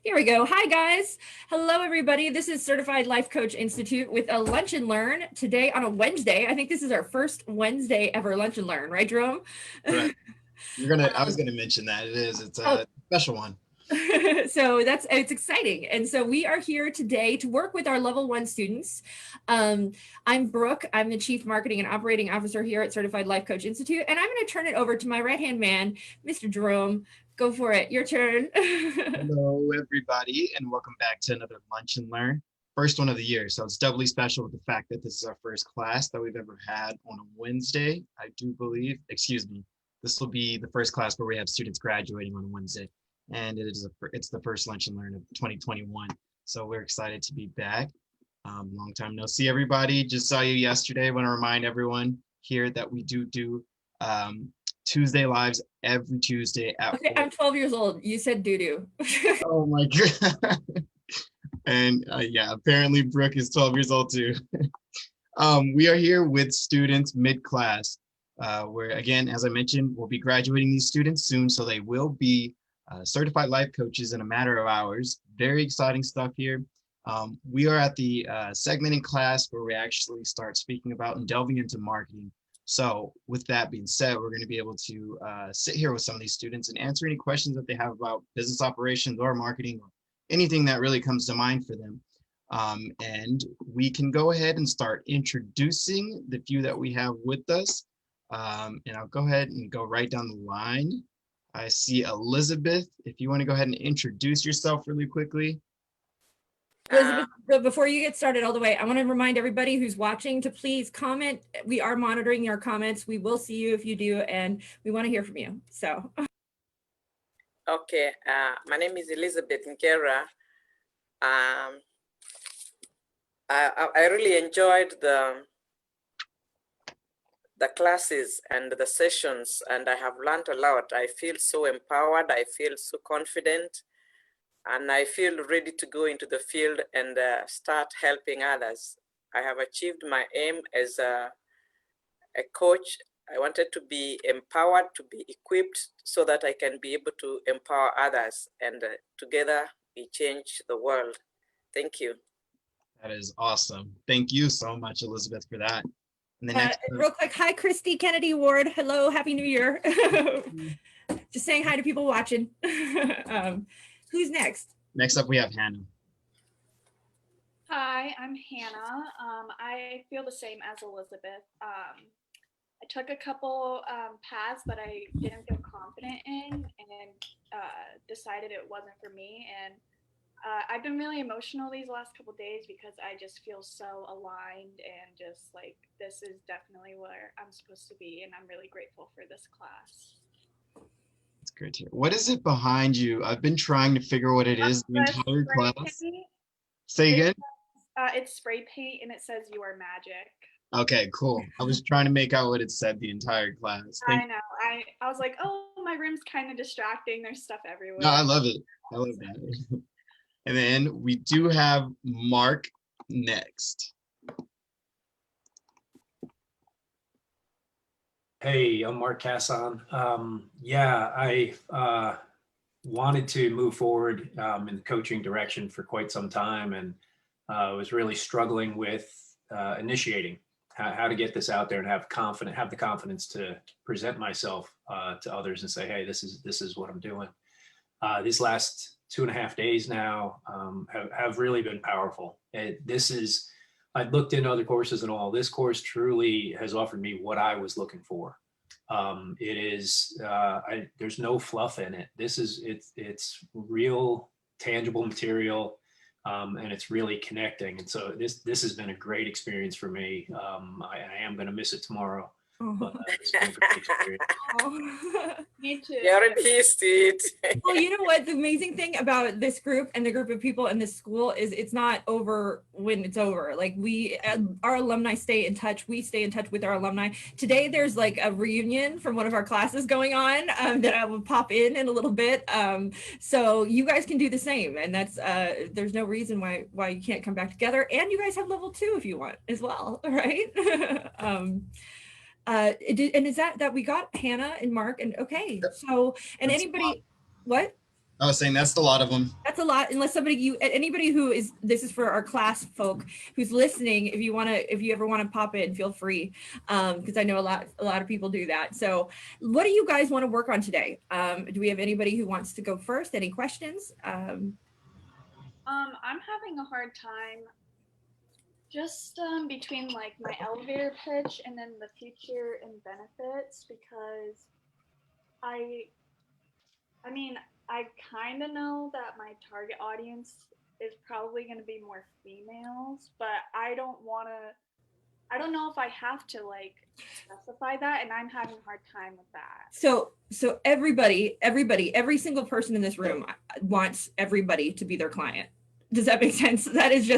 Here we go. Hi, guys. Hello, everybody. This is Certified Life Coach Institute with a Lunch and Learn today on a Wednesday. I think this is our first Wednesday ever Lunch and Learn, right, Jerome? Right. I was gonna mention that it is. It's Oh, a special one. so it's exciting. And so we are here today to work with our level 1 students. I'm Brooke. I'm the Chief Marketing and Operating Officer here at Certified Life Coach Institute. And I'm going to turn it over to my right-hand man, Mr. Jerome. Go for it. Your turn. Hello, everybody, and welcome back to another Lunch and Learn. First one of the year. So it's doubly special with the fact that this is our first class that we've ever had on a Wednesday, I do believe. Excuse me. This will be the first class where we have students graduating on a Wednesday. And it's the first Lunch and Learn of 2021. So we're excited to be back. Long time no see, everybody. Just saw you yesterday. I want to remind everyone here that we do Tuesday lives every Tuesday at Okay, I'm 12 years old. You said doo-doo. Oh my God. And yeah, apparently Brooke is 12 years old too. We are here with students mid-class, where again, as I mentioned, we'll be graduating these students soon, so they will be certified life coaches in a matter of hours. Very exciting stuff here. We are at the segment in class where we actually start speaking about and delving into marketing. So with that being said, we're going to be able to sit here with some of these students and answer any questions that they have about business operations or marketing or anything that really comes to mind for them. And we can go ahead and start introducing the few that we have with us. And I'll go ahead and go right down the line. I see Elizabeth. If you want to go ahead and introduce yourself really quickly. Elizabeth, but before you get started all the way, I want to remind everybody who's watching to please comment. We are monitoring your comments. We will see you if you do, and we want to hear from you. So. Okay, my name is Elizabeth Nkera. I really enjoyed the classes and the sessions, and I have learned a lot. I feel so empowered. I feel so confident. And I feel ready to go into the field and start helping others. I have achieved my aim as a coach. I wanted to be empowered, to be equipped so that I can be able to empower others. And together we change the world. Thank you. That is awesome. Thank you so much, Elizabeth, for that. And the next real quick, hi, Christy Kennedy Ward. Hello, Happy New Year. Just saying hi to people watching. Who's next? Next up, we have Hannah. Hi, I'm Hannah. I feel the same as Elizabeth. I took a couple paths that I didn't feel confident in and decided it wasn't for me. And I've been really emotional these last couple days because I just feel so aligned and just like this is definitely where I'm supposed to be. And I'm really grateful for this class. That's great to hear. What is it behind you? I've been trying to figure what it is the entire class. Say again? It's spray paint and it says "You are magic." Okay, cool. I was trying to make out what it said the entire class. I know. I was like, oh, my room's kind of distracting. There's stuff everywhere. No, I love it. I love that. And then we do have Mark next. Hey, I'm Mark Casson. Yeah, I wanted to move forward in the coaching direction for quite some time, and was really struggling with initiating how to get this out there and have the confidence to present myself to others and say, hey, this is what I'm doing. These last 2.5 days now have really been powerful. I looked into other courses and all. This course truly has offered me what I was looking for. There's no fluff in it. It's real tangible material, and it's really connecting. And so this has been a great experience for me. I am going to miss it tomorrow. But it's been a great experience. Me too. You already missed it. Well, you know what? The amazing thing about this group and the group of people in this school is it's not over when it's over. Like our alumni stay in touch. We stay in touch with our alumni. Today, there's like a reunion from one of our classes going on that I will pop in a little bit. So you guys can do the same. And that's there's no reason why you can't come back together. And you guys have level 2 if you want as well, right? And is that we got Hannah and Mark and okay. So, and anybody, what? I was saying that's a lot of them. That's a lot. Unless anybody who is, this is for our class folk who's listening. If you ever want to pop in, feel free, because I know a lot of people do that. So, what do you guys want to work on today? Do we have anybody who wants to go first? Any questions? I'm having a hard time just between like my elevator pitch and then the future and benefits, because I mean, I kind of know that my target audience is probably going to be more females, but I don't know if I have to like specify that, and I'm having a hard time with that. So everybody, every single person in this room wants everybody to be their client. Does that make sense? That is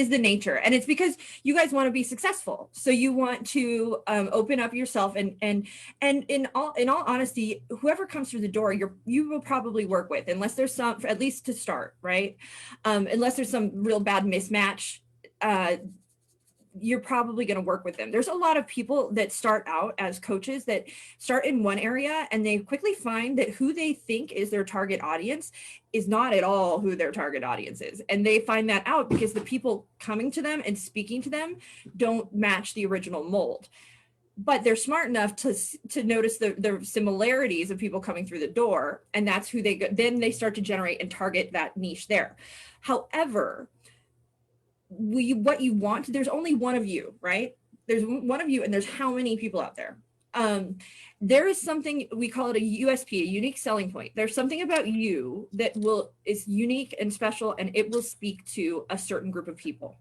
the nature. And it's because you guys want to be successful. So you want to open up yourself and in all honesty, whoever comes through the door, you will probably work with, unless there's some, at least to start, right? Unless there's some real bad mismatch, you're probably going to work with them. There's a lot of people that start out as coaches that start in one area and they quickly find that who they think is their target audience is not at all who their target audience is. And they find that out because the people coming to them and speaking to them don't match the original mold. But they're smart enough to notice the similarities of people coming through the door, and that's who they go. Then they start to generate and target that niche there. However, what you want, there's only one of you, right? There's one of you, and there's how many people out there. There is something, we call it a USP, a unique selling point. There's something about you that is unique and special, and it will speak to a certain group of people.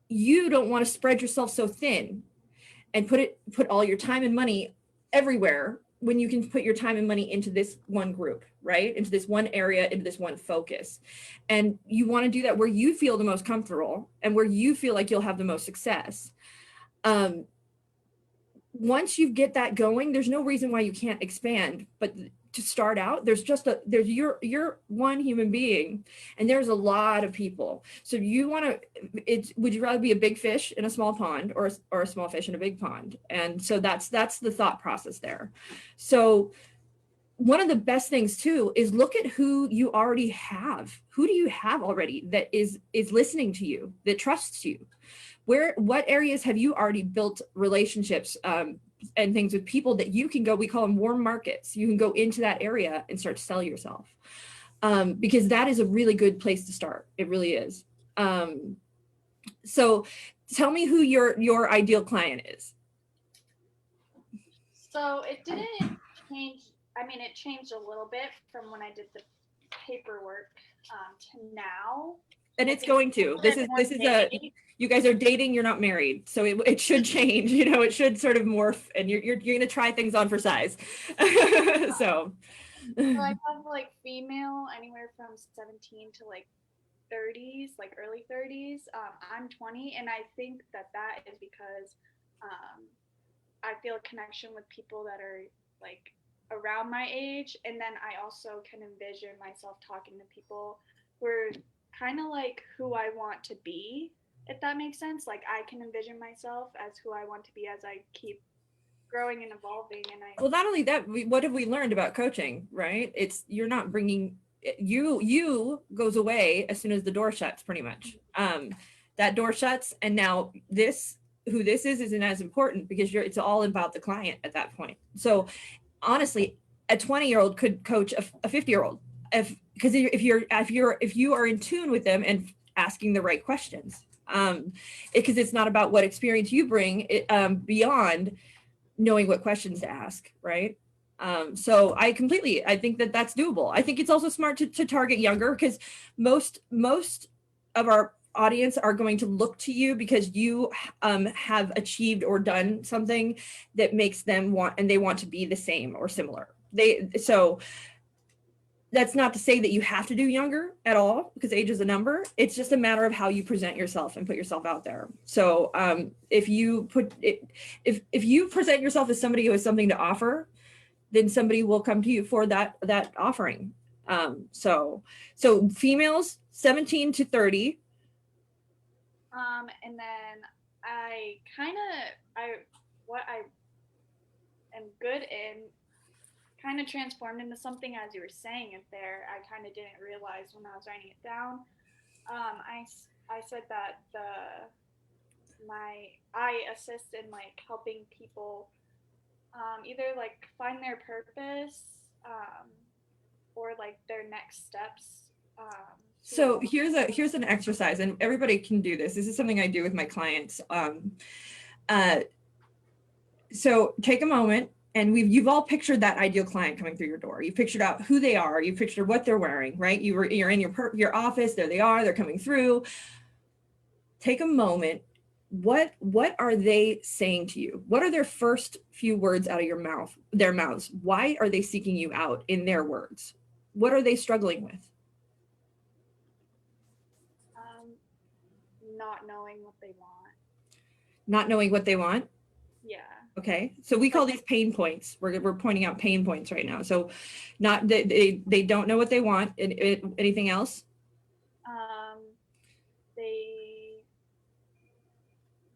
You don't want to spread yourself so thin and put all your time and money everywhere when you can put your time and money into this one group, right? Into this one area, into this one focus. And you want to do that where you feel the most comfortable and where you feel like you'll have the most success. Once you get that going, there's no reason why you can't expand. But to start out, you're one human being, and there's a lot of people. So would you rather be a big fish in a small pond or a small fish in a big pond? And so that's the thought process there. So one of the best things too is look at who you already have. Who do you have already that is listening to you, that trusts you? What areas have you already built relationships and things with people that you can go, we call them warm markets. You can go into that area and start to sell yourself, because that is a really good place to start. It really is. So tell me who your ideal client is. So it didn't change. I mean, it changed a little bit from when I did the paperwork to now. And it's going to. This is you guys are dating, you're not married. So it should change, it should sort of morph, and you're going to try things on for size. So I have like female anywhere from 17 to like 30s, like early 30s. I'm 20, and I think that is because I feel a connection with people that are like around my age, and then I also can envision myself talking to people who are kind of like who I want to be, if that makes sense. Like I can envision myself as who I want to be as I keep growing and evolving. And well, not only that, what have we learned about coaching, right? It's you're not bringing you goes away as soon as the door shuts, pretty much. That door shuts, and now who this isn't as important, because it's all about the client at that point. So honestly, a 20-year-old could coach a 50-year-old because if you are in tune with them and asking the right questions, because it's not about what experience you bring, beyond knowing what questions to ask, right? So I think that's doable. I think it's also smart to target younger, because most of our audience are going to look to you because you have achieved or done something that makes them they want to be the same or similar. So that's not to say that you have to do younger at all, because age is a number. It's just a matter of how you present yourself and put yourself out there. So if you present yourself as somebody who has something to offer, then somebody will come to you for that offering. So females 17 to 30. And then what I am good in kind of transformed into something as you were saying it there. I kind of didn't realize when I was writing it down. I said that I assist in like helping people either like find their purpose or like their next steps. So here's an exercise, and everybody can do this. This is something I do with my clients. So take a moment, and you've all pictured that ideal client coming through your door. You pictured out who they are. You pictured what they're wearing, right? You're in your office. There they are. They're coming through. Take a moment. What are they saying to you? What are their first few words out of their mouths? Why are they seeking you out in their words? What are they struggling with? Not knowing what they want. Not knowing what they want? Yeah. Okay, so we call these pain points. We're pointing out pain points right now. So not they don't know what they want. Anything else?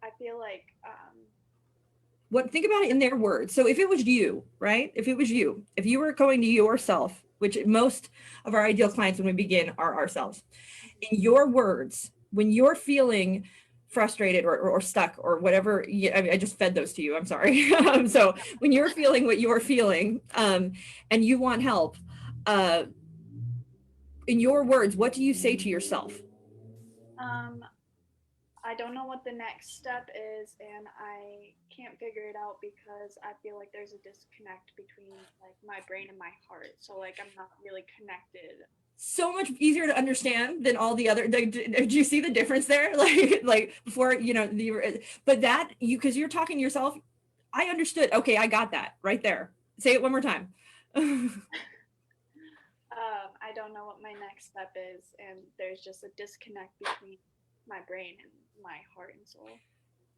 I feel like think about it in their words. So if it was you, right? If you were going to yourself, which most of our ideal clients when we begin are ourselves, in your words, when you're feeling frustrated or stuck or whatever, I just fed those to you, I'm sorry. So when you're feeling what you're feeling and you want help, in your words, what do you say to yourself? I don't know what the next step is, and I can't figure it out because I feel like there's a disconnect between like my brain and my heart. So like I'm not really connected. So much easier to understand than all the other. Do you see the difference there? Like before, but that because you're talking to yourself. I understood. Okay, I got that right there. Say it one more time. I don't know what my next step is, and there's just a disconnect between my brain and my heart and soul.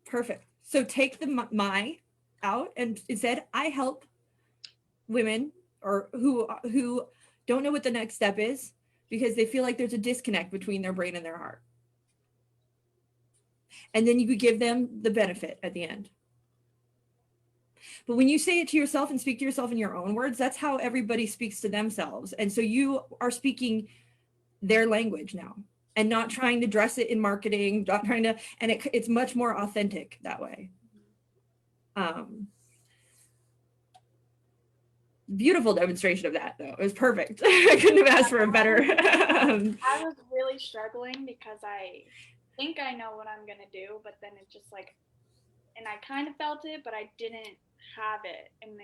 Perfect. So take the my out and instead I help women or who don't know what the next step is because they feel like there's a disconnect between their brain and their heart. And then you could give them the benefit at the end. But when you say it to yourself and speak to yourself in your own words, that's how everybody speaks to themselves. And so you are speaking their language now and not trying to dress it in marketing, not trying to, and it's much more authentic that way. Beautiful demonstration of that though. It was perfect. I couldn't have asked for a better. I was really struggling because I think I know what I'm gonna do, but then it just like, and I kind of felt it, but I didn't have it, and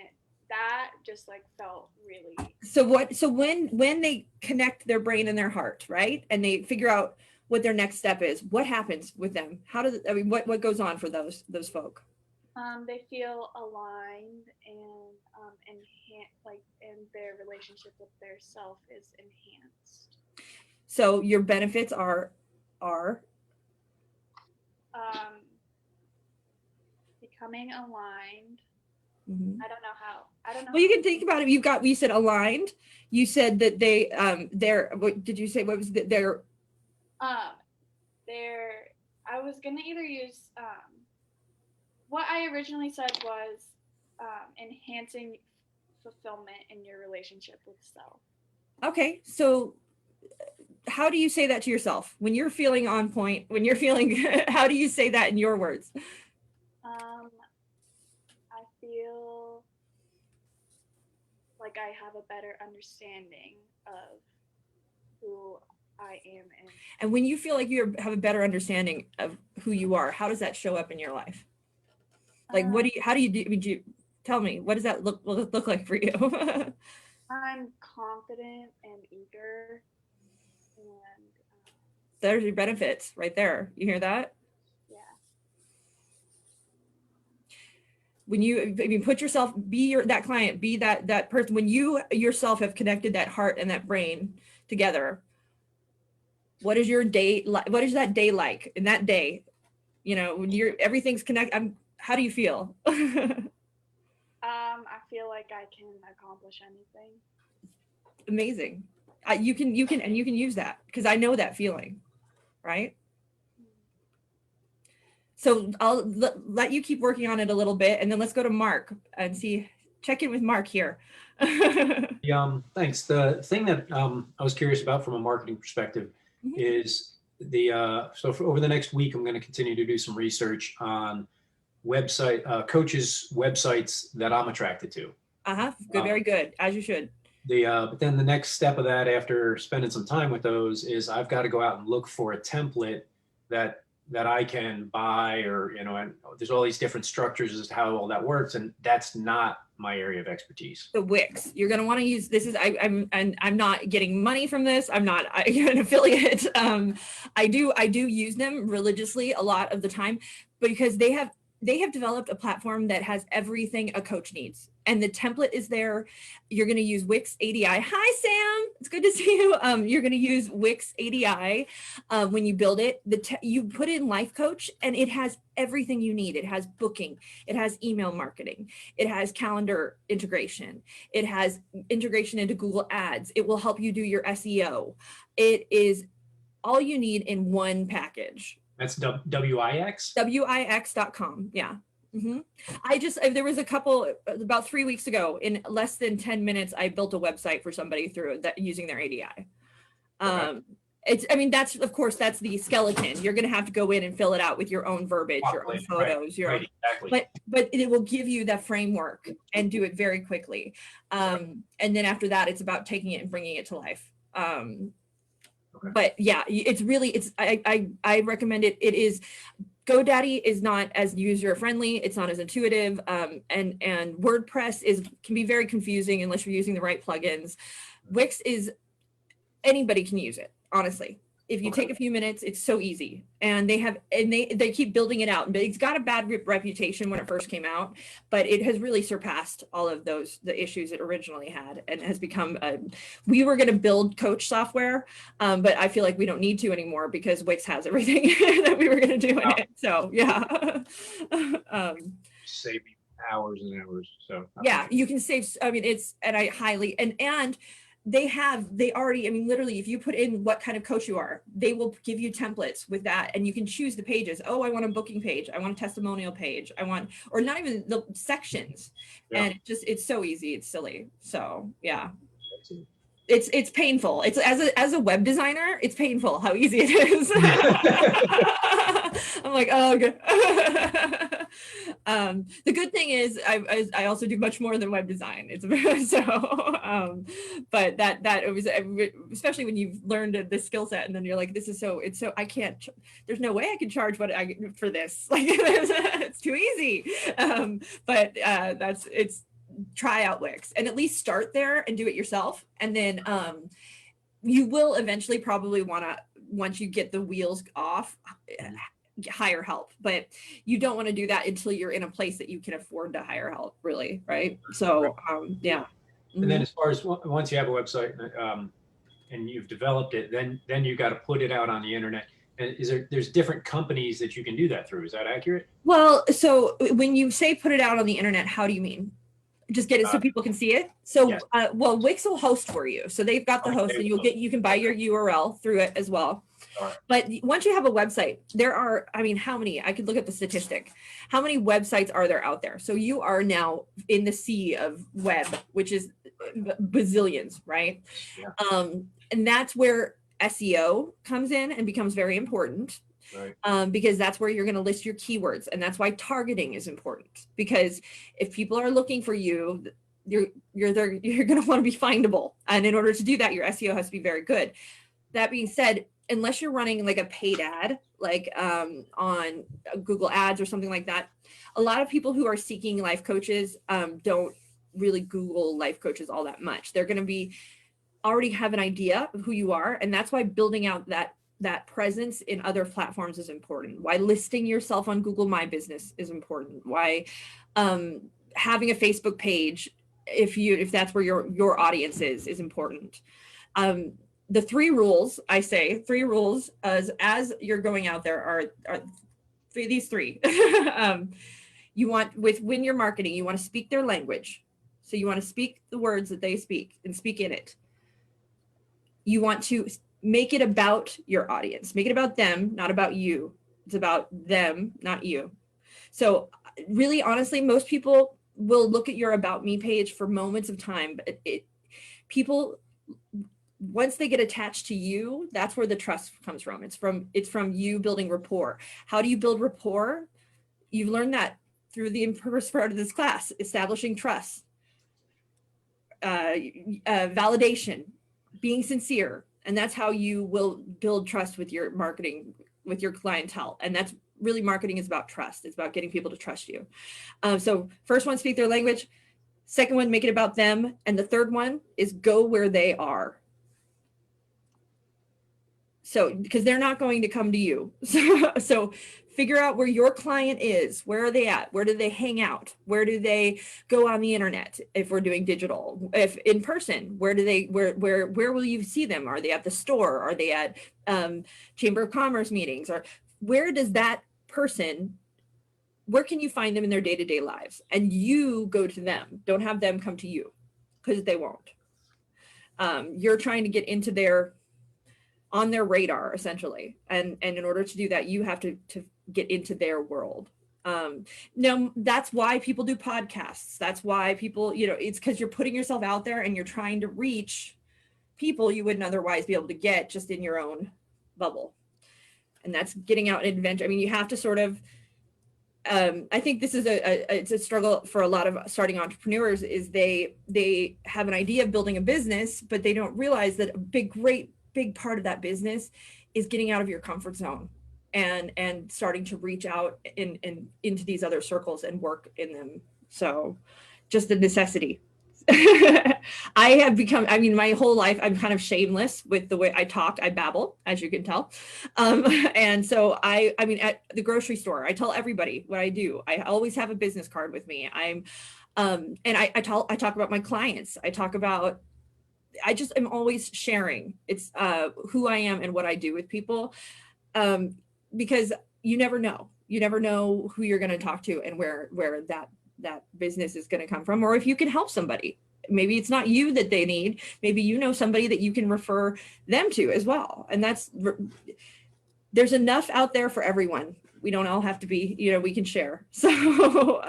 that just like felt really. So when they connect their brain and their heart, right, and they figure out what their next step is, what happens with them? What goes on for those folk? They feel aligned and and their relationship with their self is enhanced. So your benefits are becoming aligned. Mm-hmm. I don't know. Well, you can think about it. You said aligned. You said that they're what did you say? What was they're I was gonna either use what I originally said was enhancing fulfillment in your relationship with self. Okay, so how do you say that to yourself when you're feeling on point, when you're feeling how do you say that in your words? I feel like I have a better understanding of who I am. And when you feel like you have a better understanding of who you are, how does that show up in your life? Like, how do you do? Tell me, what does that look like for you? I'm confident and eager. And there's your benefits right there. You hear that? Yeah. When you put yourself, be that client, be that person, when you yourself have connected that heart and that brain together, what is your day like? What is that day like in that day? When everything's connected, how do you feel? I feel like I can accomplish anything. Amazing. You can use that because I know that feeling, right? So I'll let you keep working on it a little bit, and then let's go to Mark and see check in with Mark here. Thanks. The thing that I was curious about from a marketing perspective Mhm. is over the next week, I'm going to continue to do some research on coaches' websites that I'm attracted to. Good, very good, as you should. But then the next step of that, after spending some time with those, is I've got to go out and look for a template that I can buy, or and there's all these different structures as to how all that works, and that's not my area of expertise. The Wix, you're going to want to use this. I'm not getting money from this. I'm not an affiliate. I do use them religiously a lot of the time because they have developed a platform that has everything a coach needs. And the template is there. You're going to use Wix ADI. Hi, Sam. It's good to see you. You're going to use Wix ADI when you build it. You put in Life Coach, and it has everything you need. It has booking. It has email marketing. It has calendar integration. It has integration into Google Ads. It will help you do your SEO. It is all you need in one package. That's WIX? WIX.com. Yeah. There was a couple about 3 weeks ago, in less than 10 minutes, I built a website for somebody through that using their ADI. Okay. That's, of course, that's the skeleton. You're going to have to go in and fill it out with your own verbiage, your own photos, right, exactly. But it will give you that framework and do it very quickly. And then after that, it's about taking it and bringing it to life. But yeah, I recommend it. It is, GoDaddy is not as user friendly. It's not as intuitive. And WordPress can be very confusing unless you're using the right plugins. Wix anybody can use it, honestly. If you take a few minutes, it's so easy. And they keep building it out. It's got a bad reputation when it first came out, but it has really surpassed all of the issues it originally had, and has become we were going to build coach software, but I feel like we don't need to anymore because Wix has everything that we were going to do in it. So yeah. Save me hours and hours. So yeah, you can save. I mean, I highly, and they already, literally, if you put in what kind of coach you are, they will give you templates with that, and you can choose the pages. Oh, I want a booking page. I want a testimonial page. Or not even the sections. Yeah. And it's so easy. It's silly. So yeah, it's painful. It's as a web designer, it's painful how easy it is. I'm like, oh, okay. The good thing is I also do much more than web design. But that it was, especially when you've learned this skill set, and then you're like, I can't, there's no way I can charge what I get for this. Like, it's too easy. But try out Wix and at least start there and do it yourself. And then you will eventually probably want to, once you get the wheels off, hire help, but you don't want to do that until you're in a place that you can afford to hire help, really, right? So yeah. And then as far as once you have a website and you've developed it, then you got to put it out on the internet. And there's different companies that you can do that through. Is that accurate? Well, so when you say put it out on the internet, how do you mean? Just get it so people can see it. So, yes. Well, Wix will host for you. So they've got the host, and you can buy your URL through it as well. Right. But once you have a website, there are, how many? I could look at the statistic. How many websites are there out there? So you are now in the sea of web, which is bazillions, right? Yeah. And that's where SEO comes in and becomes very important. Right. Because that's where you're going to list your keywords, and that's why targeting is important. Because if people are looking for you, you're going to want to be findable, and in order to do that, your SEO has to be very good. That being said, unless you're running like a paid ad, like on Google Ads or something like that, a lot of people who are seeking life coaches don't really Google life coaches all that much. They're going to already have an idea of who you are, and that's why building out that presence in other platforms is important. Why listing yourself on Google My Business is important. Why having a Facebook page, if that's where your audience is important. The three rules as you're going out there are these three. You want, when you're marketing, you want to speak their language. So you want to speak the words that they speak and speak in it. You want to make it about your audience. Make it about them, not about you. It's about them, not you. So really, honestly, most people will look at your About Me page for moments of time, but people, once they get attached to you, that's where the trust comes from. It's from you building rapport. How do you build rapport? You've learned that through the first part of this class, establishing trust, validation, being sincere. And that's how you will build trust with your marketing, with your clientele. And that's really, marketing is about trust. It's about getting people to trust you. So first one, speak their language. Second one, make it about them. And the third one is go where they are. So, because they're not going to come to you. So figure out where your client is. Where are they at? Where do they hang out? Where do they go on the internet? If we're doing digital, if in person, where will you see them? Are they at the store? Are they at Chamber of Commerce meetings? Or where does that person, where can you find them in their day-to-day lives? And you go to them. Don't have them come to you, because they won't. You're trying to get into on their radar, essentially. And in order to do that, you have to get into their world. Now, that's why people do podcasts. That's why people, it's because you're putting yourself out there and you're trying to reach people you wouldn't otherwise be able to get just in your own bubble. And that's getting out and adventure. I mean, you have to sort of, I think this is it's a struggle for a lot of starting entrepreneurs, is they have an idea of building a business, but they don't realize that a big part of that business is getting out of your comfort zone and starting to reach out into these other circles and work in them. So just a necessity. I have become, my whole life, I'm kind of shameless with the way I talk. I babble, as you can tell. And so at the grocery store, I tell everybody what I do. I always have a business card with me. And I talk about my clients. I just am always sharing. It's who I am and what I do with people, because you never know. You never know who you're going to talk to and where that business is going to come from, or if you can help somebody. Maybe it's not you that they need. Maybe you know somebody that you can refer them to as well. And there's enough out there for everyone. We don't all have to be, we can share. So,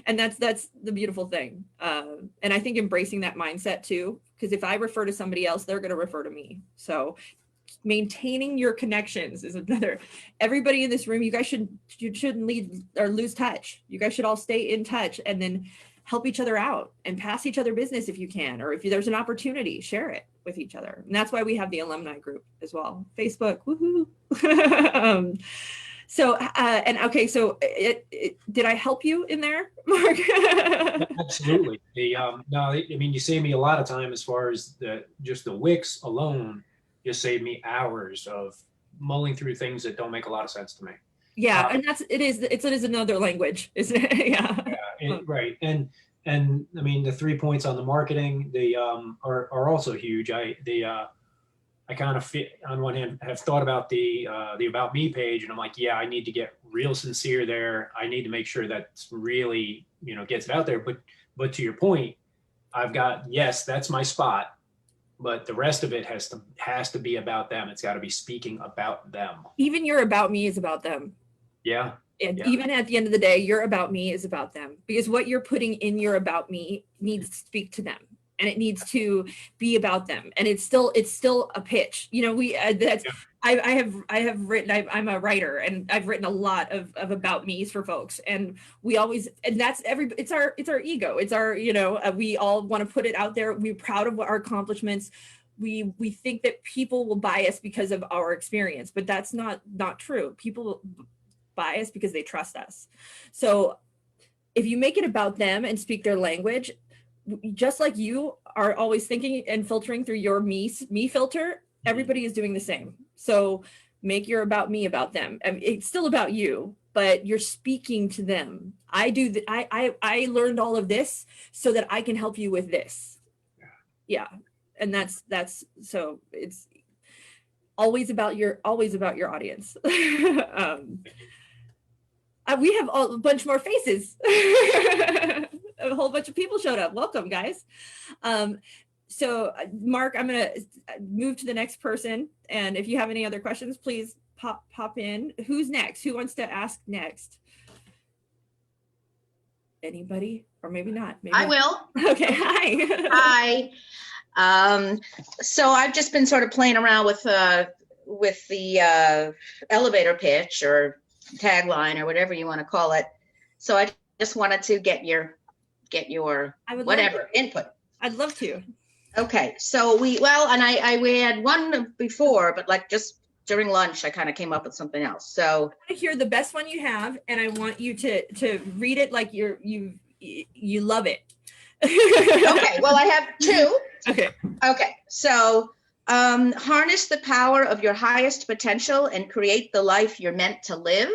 and that's the beautiful thing. And I think embracing that mindset too, because if I refer to somebody else, they're going to refer to me. So maintaining your connections is another. Everybody in this room, you shouldn't leave or lose touch. You guys should all stay in touch and then help each other out and pass each other business if you can, or if there's an opportunity, share it with each other. And that's why we have the alumni group as well. Facebook, woohoo. So did I help you in there, Mark? Absolutely. No, you save me a lot of time as far as just the Wix alone just saved me hours of mulling through things that don't make a lot of sense to me. Yeah, and it is another language, isn't it? Yeah. Right. And the 3 points on the marketing, they are also huge. I kind of on one hand have thought about the About Me page, and I'm like, yeah, I need to get real sincere there. I need to make sure that really, gets it out there. But to your point, I've got, yes, that's my spot, but the rest of it has to be about them. It's got to be speaking about them. Even your About Me is about them. Yeah. And even at the end of the day, your About Me is about them, because what you're putting in your About Me needs to speak to them. And it needs to be about them, and it's still a pitch. I have written. I'm a writer, and I've written a lot of about me's for folks, and we always, and that's it's our ego. It's our we all want to put it out there. We're proud of our accomplishments. We think that people will buy us because of our experience, but that's not true. People buy us because they trust us. So if you make it about them and speak their language, just like you are always thinking and filtering through your me filter, everybody is doing the same. So make your About Me about them. It's still about you, but you're speaking to them. I learned all of this so that I can help you with this. Yeah. And that's so it's always about your audience. We have a bunch more faces. A whole bunch of people showed up. Welcome, guys. So Mark, I'm going to move to the next person. And if you have any other questions, please pop in. Who's next? Who wants to ask next? Anybody? Or maybe not. Maybe. I will. Okay. Hi. Hi. So I've just been sort of playing around with the elevator pitch or tagline or whatever you want to call it. So I just wanted to get your I would whatever input. I'd love to. Okay, so we had one before, but like just during lunch, I kind of came up with something else. So I want to hear the best one you have, and I want you to read it like you love it. okay, well I have two. Okay. So harness the power of your highest potential and create the life you're meant to live.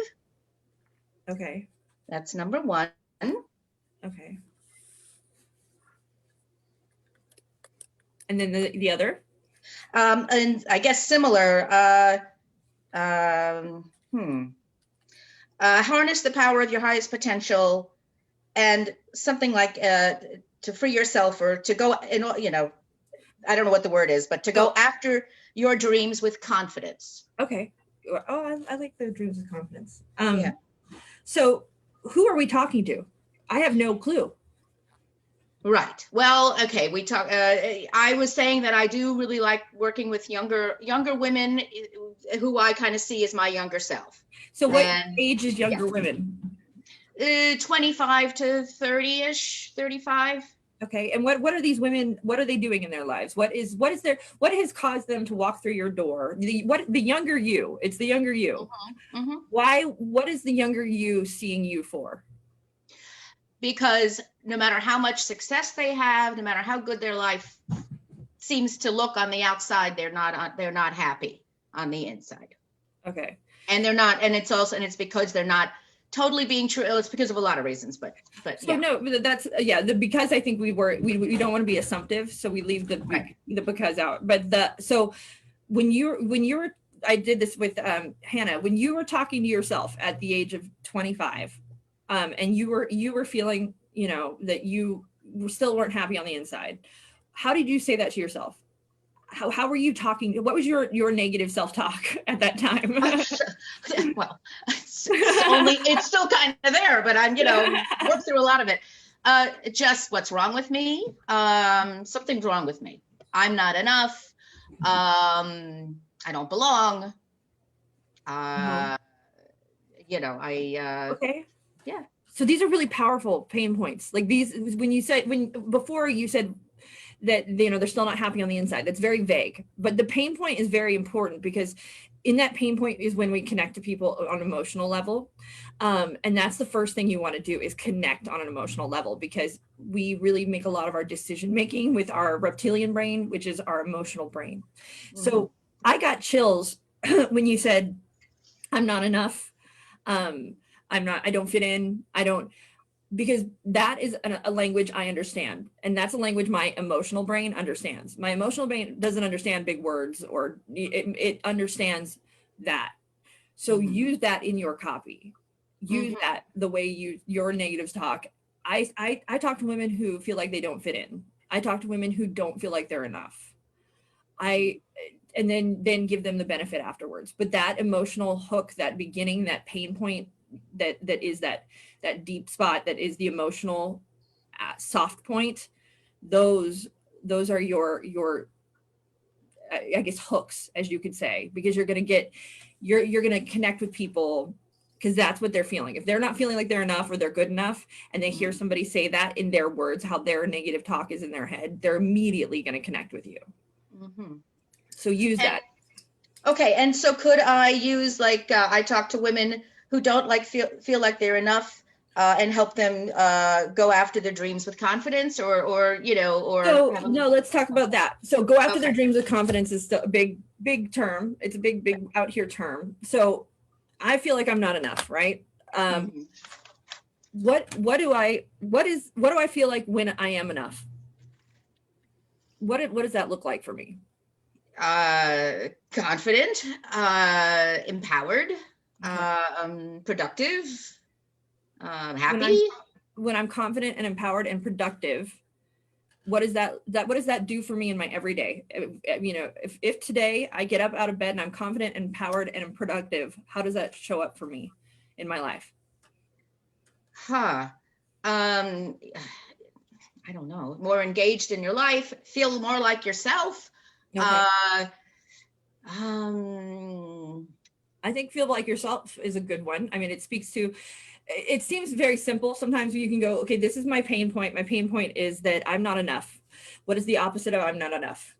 Okay. That's number one. Okay. And then the other? And I guess similar. Harness the power of your highest potential, and something like to free yourself, or to go, I don't know what the word is, but to go after your dreams with confidence. Okay. Oh, I like the dreams with confidence. Yeah. So who are we talking to? I have no clue. Right. Well, okay. We talk. I was saying that I do really like working with younger women who I kind of see as my younger self. So what age is younger yeah. women? 25 to 30-ish, 35. Okay. And what are these women? What are they doing in their lives? What has caused them to walk through your door? The younger you? It's the younger you. Mm-hmm. Why? What is the younger you seeing you for? Because no matter how much success they have, no matter how good their life seems to look on the outside, they're not happy on the inside. Okay. And they're not, and it's because they're not totally being true. It's because of a lot of reasons, but so yeah. No, that's because I think we don't want to be assumptive, so we leave the because out. But so when you were I did this with Hannah, when you were talking to yourself at the age of 25, and you were feeling, that you still weren't happy on the inside. How did you say that to yourself? How were you talking? What was your negative self-talk at that time? Well, it's still kind of there, but I'm, worked through a lot of it. Just what's wrong with me? Something's wrong with me. I'm not enough. I don't belong. Okay. Yeah. So these are really powerful pain points. Like these, before you said that, they're still not happy on the inside. That's very vague, but the pain point is very important, because in that pain point is when we connect to people on an emotional level. And that's the first thing you want to do, is connect on an emotional level, because we really make a lot of our decision making with our reptilian brain, which is our emotional brain. Mm-hmm. So I got chills when you said, I'm not enough. I don't fit in. Because that is a language I understand. And that's a language my emotional brain understands. My emotional brain doesn't understand big words, or it understands that. So use that in your copy. Use that the way your negatives talk. I talk to women who feel like they don't fit in. I talk to women who don't feel like they're enough. And then give them the benefit afterwards. But that emotional hook, that beginning, that pain point, that is that deep spot, that is the emotional soft point, those are your I guess hooks, as you could say, because you're going to connect with people, because that's what they're feeling. If they're not feeling like they're enough or they're good enough, and they hear somebody say that in their words, how their negative talk is in their head, they're immediately going to connect with you. So use that. Okay. And so could I use, like, I talk to women who don't feel like they're enough, and help them go after their dreams with confidence, or no, let's talk about that. So go after their dreams with confidence is still a big term. It's a big out here term. So I feel like I'm not enough, right? What do I feel like when I am enough? What does that look like for me? Confident, empowered, productive, happy. When I'm confident and empowered and productive, what does that do for me in my everyday? If today I get up out of bed and I'm confident, empowered, and productive, how does that show up for me in my life? I don't know, more engaged in your life, feel more like yourself. Okay. Um, I think feel like yourself is a good one. I mean, it speaks to, it seems very simple. Sometimes you can go, okay, this is my pain point. My pain point is that I'm not enough. What is the opposite of I'm not enough?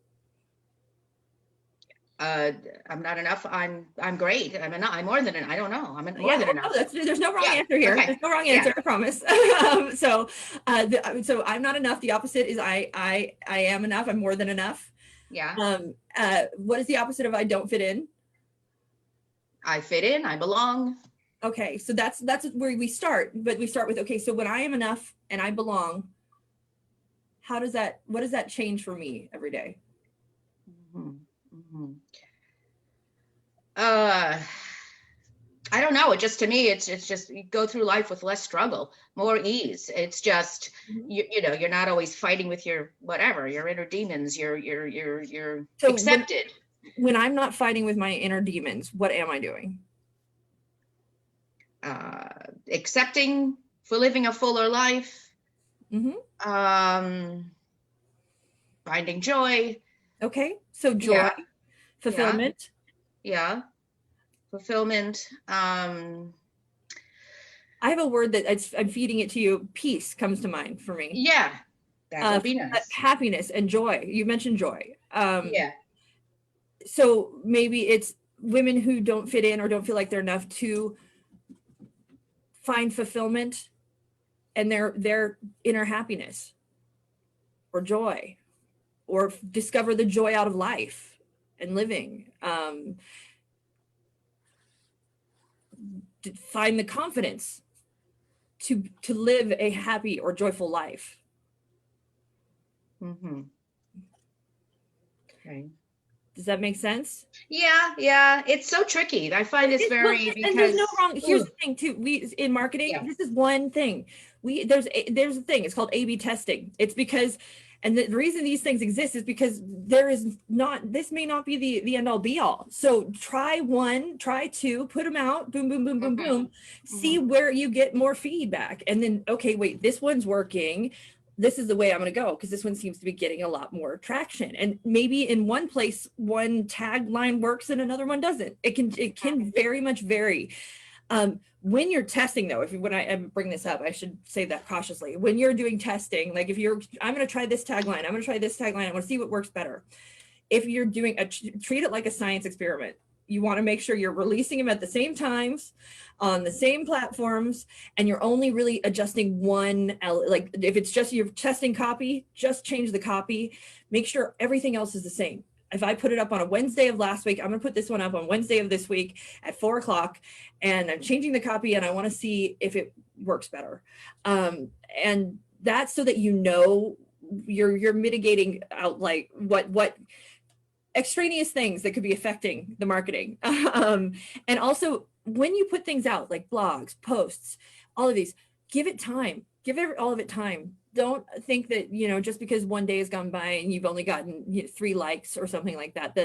I'm not enough. I'm great. I'm more than I don't know. I'm more Yeah, than enough. there's no wrong Yeah, answer here. okay. There's no wrong Yeah. answer, I promise. So I'm not enough. The opposite is I am enough. I'm more than enough. Yeah. What is the opposite of I don't fit in? I fit in. I belong. Okay, so that's where we start. But we start with, okay, so when I am enough and I belong, what does that change for me every day? Mhm, mhm. I don't know. It just, to me, it's just you go through life with less struggle, more ease. It's just you know, you're not always fighting with your whatever, your inner demons. You're So accepted. When I'm not fighting with my inner demons, what am I doing? Accepting, for living a fuller life. Mm-hmm. Finding joy. Okay, so joy, Yeah. fulfillment. Yeah. Fulfillment. I have a word that I'm feeding it to you. Peace comes to mind for me. Yeah, that would be nice. Happiness and joy. You mentioned joy. Yeah. So maybe it's women who don't fit in or don't feel like they're enough to find fulfillment and their inner happiness or joy, or discover the joy out of life and living. Find the confidence to live a happy or joyful life. Mm-hmm. Okay. Does that make sense? Yeah. It's so tricky. I find this very because and there's no wrong. Here's the thing too. We in marketing, this is one thing. There's a thing. It's called A/B testing. It's because, and the reason these things exist is because this may not be the end all be all. So try one, try two, put them out, boom, boom, boom, boom, boom. See where you get more feedback, and then okay, wait, this one's working. This is the way I'm going to go because this one seems to be getting a lot more traction. And maybe in one place, one tagline works and another one doesn't. It can very much vary. When you're testing though, when I bring this up, I should say that cautiously. When you're doing testing, like I'm going to try this tagline, I'm going to try this tagline, I want to see what works better. If you're doing treat it like a science experiment. You want to make sure you're releasing them at the same times on the same platforms, and you're only really adjusting one, like if it's just you're testing copy, just change the copy, make sure everything else is the same. If I put it up on a Wednesday of last week, I'm going to put this one up on Wednesday of this week at 4:00, and I'm changing the copy and I want to see if it works better. And that's so that, you know, you're mitigating out like what extraneous things that could be affecting the marketing. And also when you put things out like blogs, posts, all of these, give it time, all of it time. Don't think that, you know, just because one day has gone by and you've only gotten 3 likes or something like that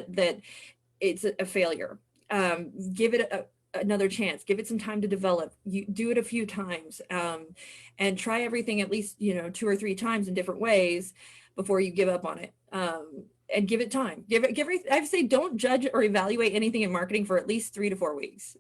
it's a failure. Give it another chance, give it some time to develop. You do it a few times, and try everything at least, 2 or 3 times in different ways before you give up on it. And give it time. I'd say don't judge or evaluate anything in marketing for at least 3 to 4 weeks.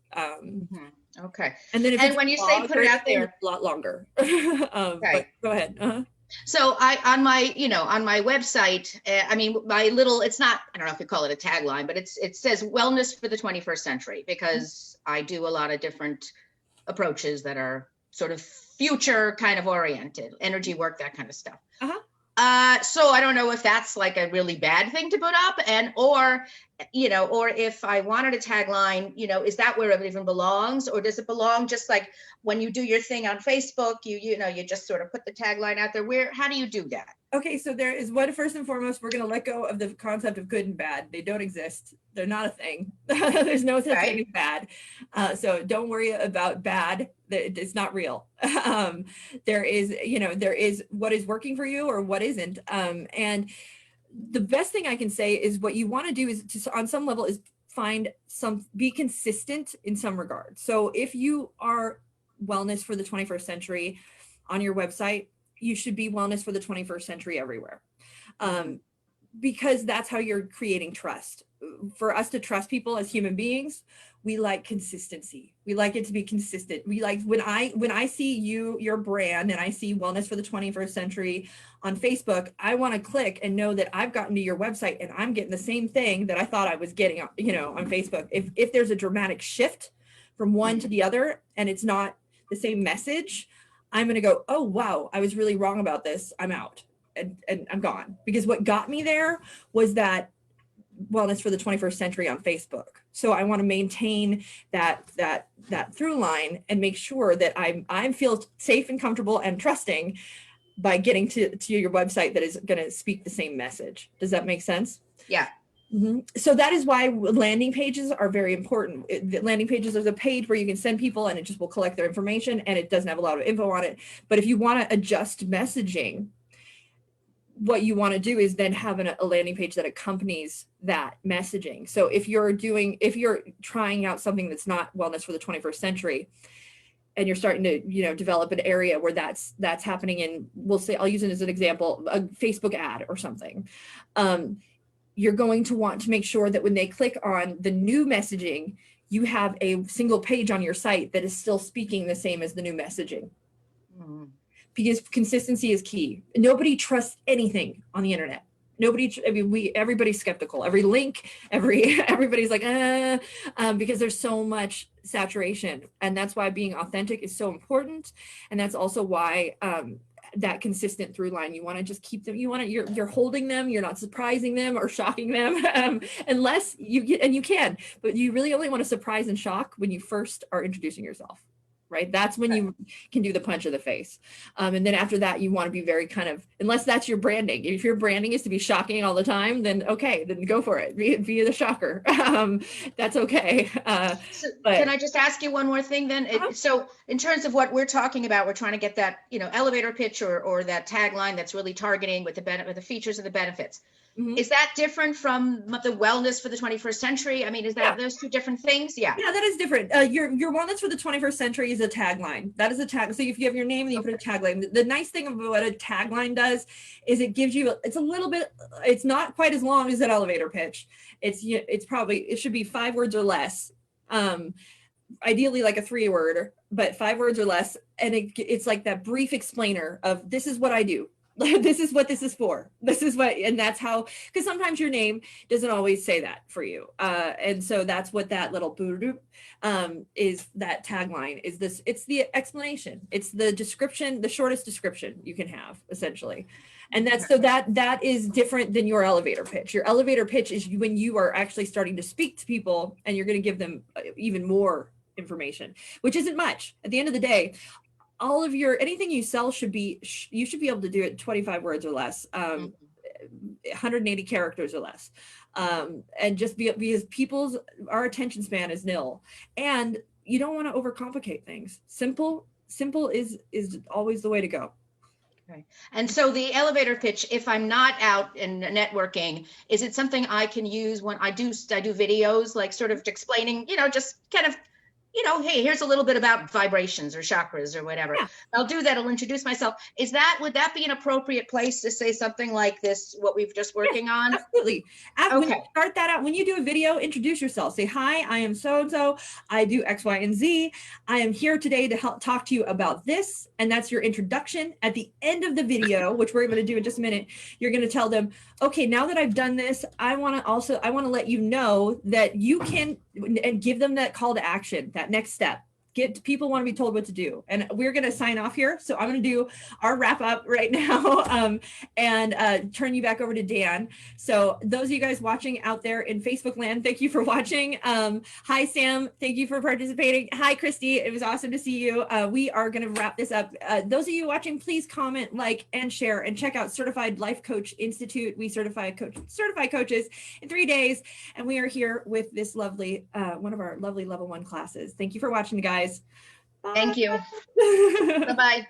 Okay. And then when you say put it out there, a lot longer. But go ahead. So on my website, I mean, it's not, I don't know if you call it a tagline, but it says wellness for the 21st century, because I do a lot of different approaches that are sort of future kind of oriented, energy work, that kind of stuff. So I don't know if that's like a really bad thing to put up, or if I wanted a tagline, is that where it even belongs, or does it belong just like when you do your thing on Facebook, you just sort of put the tagline out there? How do you do that? Okay, so there is one, first and foremost, we're going to let go of the concept of good and bad. They don't exist. They're not a thing. There's no such thing as bad. So don't worry about bad. It's not real. There is what is working for you or what isn't. And the best thing I can say is what you want to do is on some level is be consistent in some regard. So if you are wellness for the 21st century on your website, you should be wellness for the 21st century everywhere. Because that's how you're creating trust. For us to trust people as human beings, we like consistency. We like it to be consistent. We like when I see your brand, and I see wellness for the 21st century on Facebook, I want to click and know that I've gotten to your website and I'm getting the same thing that I thought I was getting, on Facebook. If there's a dramatic shift from one to the other and it's not the same message, I'm going to go, oh, wow, I was really wrong about this. I'm out and I'm gone. Because what got me there was that wellness for the 21st century on Facebook. So I want to maintain that through line and make sure that I feel safe and comfortable and trusting by getting to your website that is going to speak the same message. Does that make sense? Yeah. So that is why landing pages are very important. Landing pages is a page where you can send people and it just will collect their information and it doesn't have a lot of info on it. But if you want to adjust messaging, what you want to do is then have a landing page that accompanies that messaging. So if you're trying out something that's not wellness for the 21st century, and you're starting to, develop an area where that's happening in, we'll say, I'll use it as an example, a Facebook ad or something. You're going to want to make sure that when they click on the new messaging, you have a single page on your site that is still speaking the same as the new messaging. Because consistency is key. Nobody trusts anything on the internet. Everybody's skeptical. Every link, everybody's like, because there's so much saturation. And that's why being authentic is so important. And that's also why that consistent through line, you want to just keep them, you're holding them, you're not surprising them or shocking them, unless you can, but you really only want to surprise and shock when you first are introducing yourself. Right? That's when you can do the punch of the face. And then after that, you want to be very unless that's your branding. If your branding is to be shocking all the time, then okay, then go for it. Be the shocker. That's okay. Can I just ask you one more thing then? So in terms of what we're talking about, we're trying to get that, elevator pitch or that tagline that's really targeting with the features and the benefits. Is that different from the wellness for the 21st century? I mean, is that those two different things? Yeah. Yeah, that is different. Your wellness for the 21st century is a tagline. That is a tag. So if you have your name and you put a tagline, the nice thing about what a tagline does is it gives you, it's not quite as long as an elevator pitch. It should be 5 words or less. Ideally like a 3-word, but 5 words or less. And it's like that brief explainer of this is what I do. This is what this is for. This is what, and that's how, because sometimes your name doesn't always say that for you. And so that's what that little is, that tagline is this, it's the explanation. It's the description, the shortest description you can have essentially. And that is different than your elevator pitch. Your elevator pitch is when you are actually starting to speak to people and you're going to give them even more information, which isn't much at the end of the day. All of anything you sell you should be able to do it 25 words or less, 180 characters or less. And just because our attention span is nil, and you don't want to overcomplicate things. Simple is always the way to go. Okay. And so the elevator pitch, if I'm not out in networking, is it something I can use when I do videos, like sort of explaining, just kind of, hey, here's a little bit about vibrations or chakras or whatever. Yeah. I'll do that. I'll introduce myself. Would that be an appropriate place to say something like this, what we've just working on? Absolutely. When you start that out, when you do a video, introduce yourself. Say, hi, I am so-and-so. I do X, Y, and Z. I am here today to help talk to you about this. And that's your introduction. At the end of the video, which we're going to do in just a minute, you're going to tell them, okay, now that I've done this, I want to let you know that you can, and give them that call to action, that next step. People want to be told what to do. And we're going to sign off here. So I'm going to do our wrap up right now and turn you back over to Dan. So those of you guys watching out there in Facebook land, thank you for watching. Hi, Sam. Thank you for participating. Hi, Christy. It was awesome to see you. We are going to wrap this up. Those of you watching, please comment, like, and share, and check out Certified Life Coach Institute. We certify coaches in 3 days. And we are here with this lovely, one of our lovely level 1 classes. Thank you for watching, guys. Thank you. Bye-bye.